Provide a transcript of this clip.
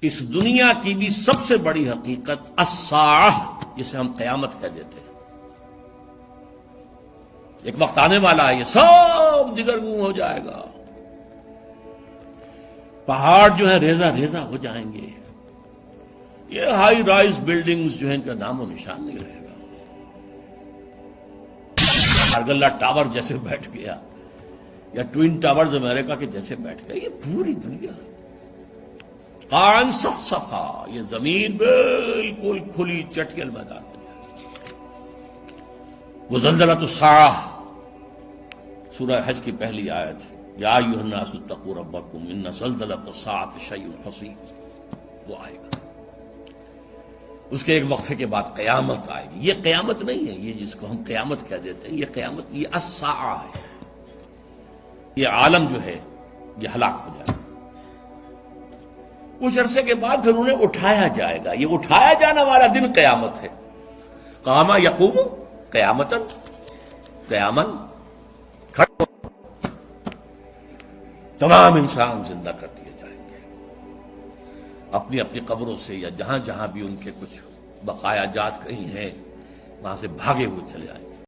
اس دنیا کی بھی سب سے بڑی حقیقت الساعہ، جسے ہم قیامت کہہ دیتے ہیں، ایک وقت آنے والا ہے یہ سب دگرگوں ہو جائے گا، پہاڑ جو ہے ریزہ ریزہ ہو جائیں گے، یہ ہائی رائز بلڈنگز جو ہیں ان کا نام و نشان نہیں رہے گا، ہرگلہ ٹاور جیسے بیٹھ گیا یا ٹوین ٹاورز امریکہ کے جیسے بیٹھ گیا، یہ پوری دنیا قاعن صفصفا، یہ زمین بالکل کھلی چٹیل میدان بن جائے گی۔ وزلزلۃ الساعہ، سورہ حج کی پہلی آیت، یا ایھا الناس اتقوا ربکم ان زلزلۃ الساعۃ شیء حسین، وہ آئے گا، اس کے ایک وقفے کے بعد قیامت آئے گی۔ یہ قیامت نہیں ہے، یہ جس کو ہم قیامت کہہ دیتے ہیں، یہ قیامت، یہ الساعہ ہے، یہ عالم جو ہے یہ ہلاک ہو جائے گا، کچھ عرصے کے بعد پھر انہیں اٹھایا جائے گا، یہ اٹھایا جانا والا دن قیامت ہے، قام یقوم قیامتاً، قیاماً کھڑے ہو، تمام انسان زندہ کر دیے جائیں گے، اپنی اپنی قبروں سے یا جہاں جہاں بھی ان کے کچھ بقایا جات کہیں ہیں وہاں سے بھاگے ہوئے چلے آئیں گے۔